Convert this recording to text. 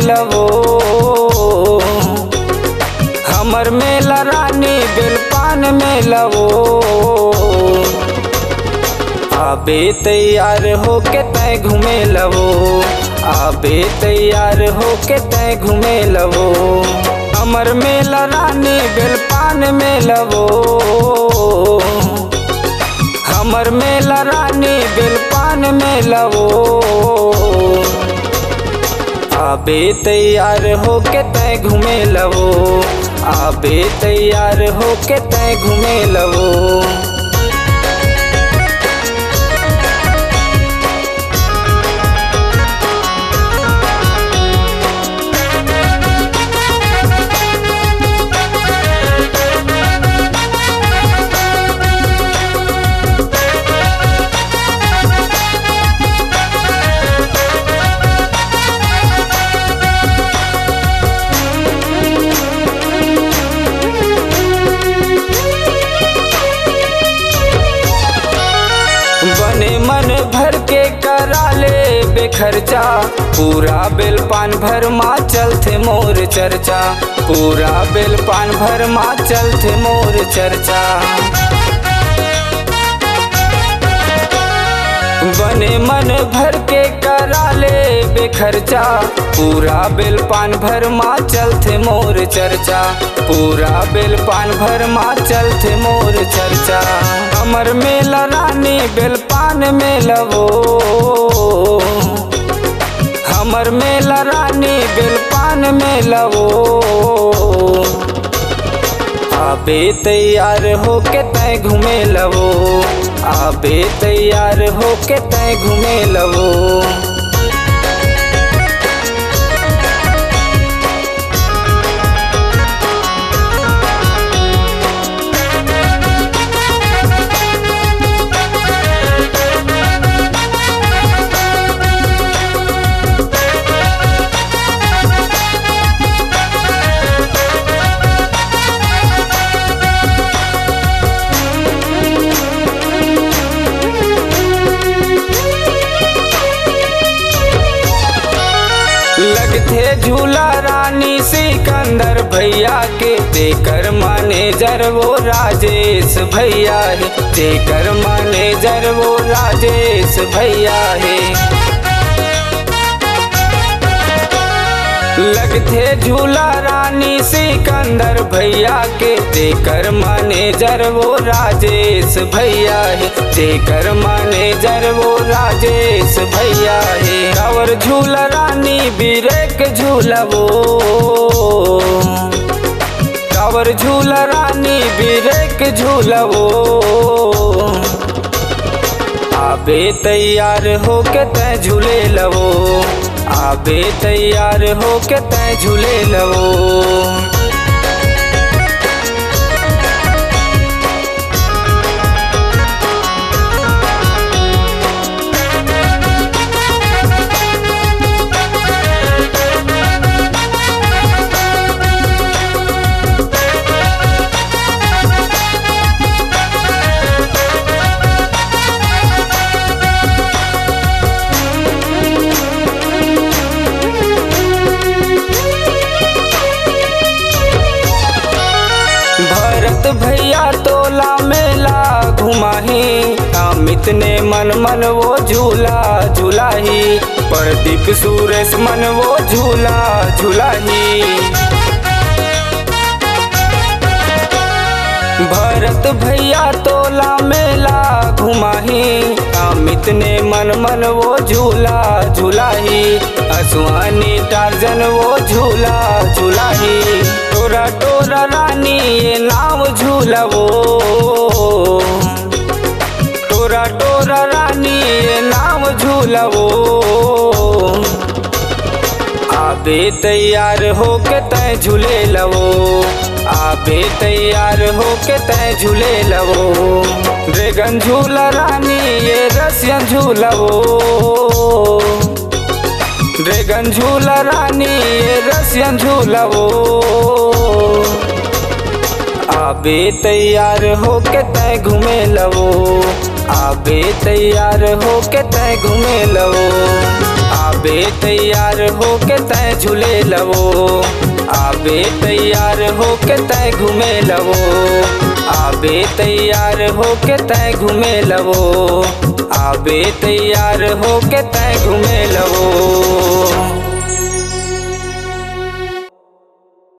लवो। हमर मेला रानी बेलपान में लवो। आबे तैयार हो के तय घूमे लवो। आबे तैयार हो के तय घूमे लवो। हमर मेला रानी बेलपान में लवो। हमर मेला रानी बेलपान में लवो। आबे तैयार हो के तय घूमे लवो। आबे तैयार हो के तय घूमे लवो। बने मन भर के करा ले बेखर्चा। पूरा बेलपान भर माँ चलते मोर चर्चा। पूरा बेलपान भर माँ चलते मोर चर्चा। बने मन भर के करा ले बेखर्चा। पूरा बेलपान भर माँ चलते मोर चर्चा। पूरा बेलपान भर माँ चलते मोर चर्चा। हमर मेला रानी बेलपान में लवो। हमर मेला रानी बेलपान में लवो। आबे तैयार हो के तय घूमे लवो। आबे तैयार हो के तय घूमे लवो। लगथे झूला रानी सिकंदर भैया के। देकर मैनेजर वो राजेश भैया है। देकर मैनेजर वो राजेश भैया है। लगथे झूला रानी सिकंदर भैया के। देकर मैनेजर वो राजेश भैया है। देकर मैनेजर वो राजेश भैया है। कावर झूला रानी बिरेक झूलवो। कावर झूला रानी बिरेक झूलवो। आबे तैयार हो के तय झूले लवो। आबे तैयार हो के तय झूले लवो। भरत भैया तोला मेला घुमाही। अमित ने मन मन वो झूला झूलाही। प्रदीप सुरेश मन वो झूला झूलाही। भरत भैया तोला मेला घुमाही। अमित ने मन मन वो झूला झूलाही। असवानी टार्जन वो झूला झूलाही। टोरा टोरा रानी ये नाव झूलवो। टोरा टोरा रानी ये नाव झूलवो। आबे तैयार हो के तय झूले लवो। आबे तैयार हो के तय झूले लवो। ड्रैगन झूला रानी ये रसियन झूलवो। ड्रैगन झूला रानी ये रसियन झूलवो। आबे तैयार हो के तय घूमे लवो। आबे तैयार हो के तय घूमे लवो। आबे तैयार हो के तय झूले लवो, आबे तैयार हो के तय घूमे लवो, आबे तैयार हो के तय घूमे लवो, आबे तैयार हो के तय घूमे लवो।